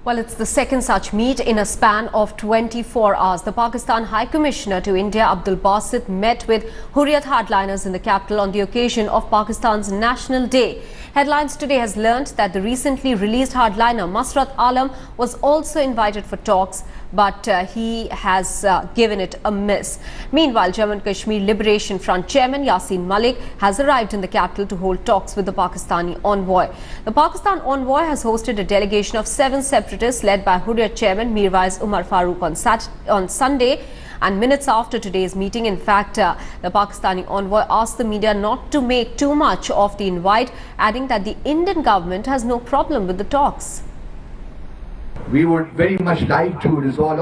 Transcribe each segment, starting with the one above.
Well, it's the second such meet in a span of 24 hours. The Pakistan High Commissioner to India, Abdul Basit, met with Hurriyat hardliners in the capital on the occasion of Pakistan's National Day. Headlines today has learnt that the recently released hardliner Masrat Alam was also invited for talks, but he has given it a miss. Meanwhile, Jammu and Kashmir Liberation Front Chairman Yasin Malik has arrived in the capital to hold talks with the Pakistani envoy. The Pakistan envoy has hosted a delegation of 7 separatists led by Hurriyat Chairman Mirwais Umar Farooq on Sunday. And minutes after today's meeting, in fact, the Pakistani envoy asked the media not to make too much of the invite, adding that the Indian government has no problem with the talks. We would very much like to resolve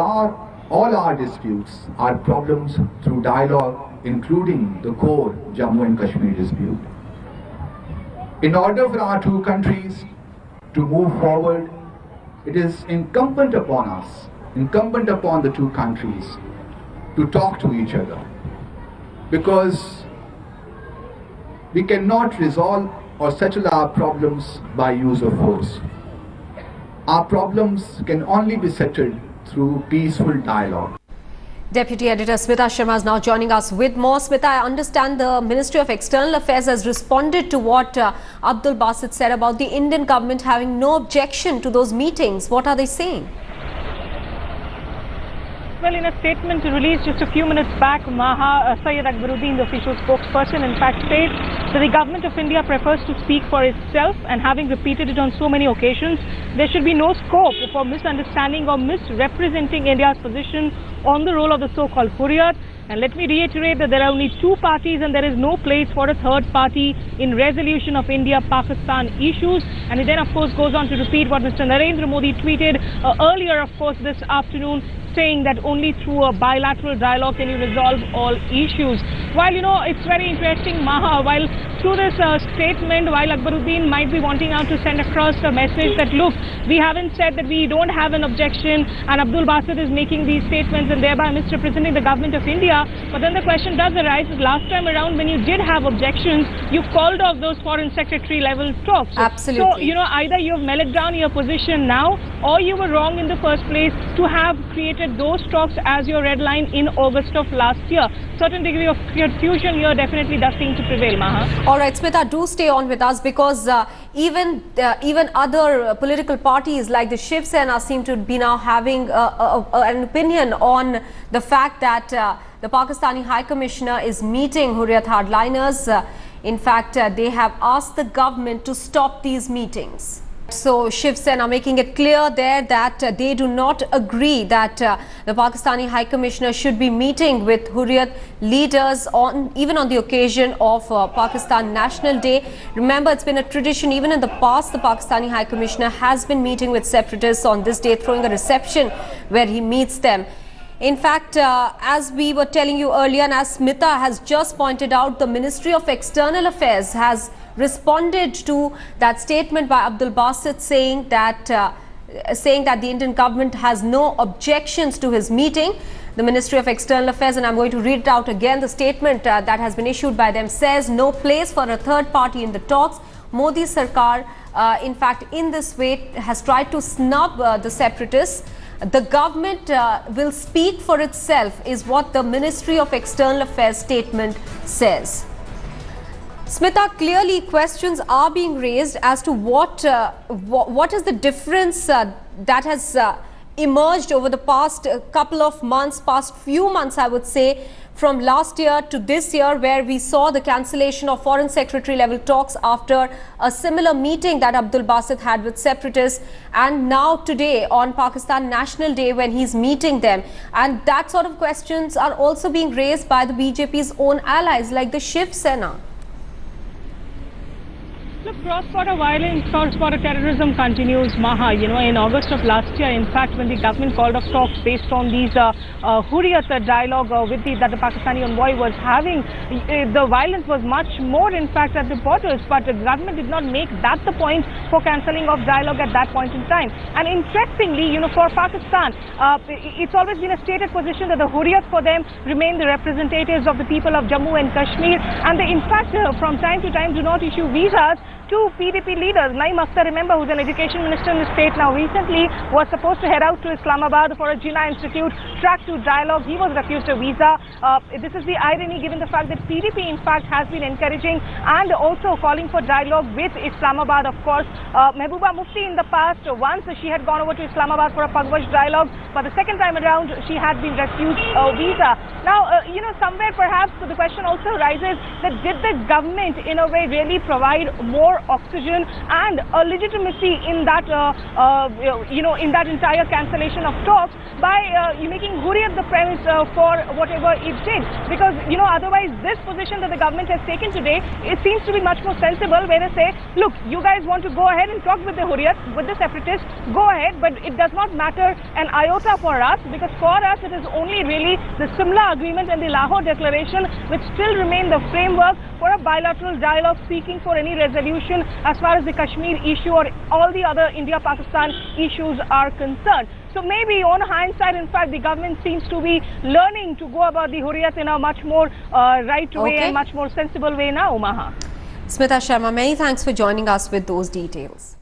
all our disputes, our problems through dialogue, including the core Jammu and Kashmir dispute. In order for our two countries to move forward, it is incumbent upon us, incumbent upon the two countries to talk to each other, because we cannot resolve or settle our problems by use of force. Our problems can only be settled through peaceful dialogue. Deputy Editor Smita Sharma is now joining us with more. Smita, I understand the Ministry of External Affairs has responded to what Abdul Basit said about the Indian government having no objection to those meetings. What are they saying? Well, in a statement released just a few minutes back, Syed Akbaruddin, the official spokesperson, in fact states that the government of India prefers to speak for itself, and having repeated it on so many occasions, there should be no scope for misunderstanding or misrepresenting India's position on the role of the so-called Hurriyat. And let me reiterate that there are only two parties and there is no place for a third party in resolution of India-Pakistan issues. And it then, of course, goes on to repeat what Mr. Narendra Modi tweeted earlier, of course, this afternoon, saying that only through a bilateral dialogue can you resolve all issues. While, you know, it's very interesting, Maha, while through this statement, while Akbaruddin might be wanting out to send across a message that, look, we haven't said that we don't have an objection, and Abdul Basit is making these statements and thereby misrepresenting the government of India. But then the question does arise that last time around when you did have objections, you called off those foreign secretary level talks. Absolutely. So, you know, either you've mellowed down your position now, or you were wrong in the first place to have created those talks as your red line in August of last year. Certain degree of confusion here definitely does seem to prevail, Maha. All right, Smita, do stay on with us, because even other political parties like the Shiv Sena seem to be now having an opinion on the fact that the Pakistani High Commissioner is meeting Hurriyat hardliners. In fact, they have asked the government to stop these meetings. So Shiv Sena making it clear there that they do not agree that the Pakistani High Commissioner should be meeting with Hurriyat leaders even on the occasion of Pakistan National Day. Remember, it's been a tradition even in the past. The Pakistani High Commissioner has been meeting with separatists on this day, throwing a reception where he meets them. In fact, as we were telling you earlier, and as Smita has just pointed out, the Ministry of External Affairs has responded to that statement by Abdul Basit, saying that the Indian government has no objections to his meeting. The Ministry of External Affairs, and I'm going to read it out again, the statement that has been issued by them says, no place for a third party in the talks. Modi Sarkar, in fact, in this way has tried to snub the separatists. The government will speak for itself, is what the Ministry of External Affairs statement says. Smita, clearly questions are being raised as to what is the difference that has emerged over the past couple of months, past few months, I would say, from last year to this year, where we saw the cancellation of foreign secretary level talks after a similar meeting that Abdul Basit had with separatists, and now today on Pakistan National Day when he's meeting them. And that sort of questions are also being raised by the BJP's own allies like the Shiv Sena. Look, cross-border violence, cross-border terrorism continues, Maha. You know, in August of last year, in fact, when the government called off talks based on these Hurriyat dialogue that the Pakistani envoy was having, the violence was much more, in fact, at the borders. But the government did not make that the point for cancelling of dialogue at that point in time. And interestingly, you know, for Pakistan, it's always been a stated position that the Hurriyat for them remain the representatives of the people of Jammu and Kashmir. And they, in fact, from time to time do not issue visas two PDP leaders. Naeem Akhtar, remember, who's an education minister in the state now, recently was supposed to head out to Islamabad for a Jinnah Institute track to dialogue. He was refused a visa. This is the irony, given the fact that PDP in fact has been encouraging and also calling for dialogue with Islamabad. Of course, Mehbooba Mufti in the past, once she had gone over to Islamabad for a Pagwash dialogue, but the second time around she had been refused a visa. Now, somewhere perhaps the question also arises that did the government in a way really provide more oxygen and a legitimacy in that, in that entire cancellation of talks by making Hurriyat the premise for whatever it did? Because, otherwise this position that the government has taken today, it seems to be much more sensible, where they say, look, you guys want to go ahead and talk with the Hurriyat, with the separatists, go ahead, but it does not matter an iota for us, because for us it is only really the Simla agreement and the Lahore declaration which still remain the framework for a bilateral dialogue seeking for any resolution as far as the Kashmir issue or all the other India-Pakistan issues are concerned. So maybe on hindsight, in fact, the government seems to be learning to go about the Hurriyat in a much more right way and much more sensible way now, Maha. Smita Sharma, many thanks for joining us with those details.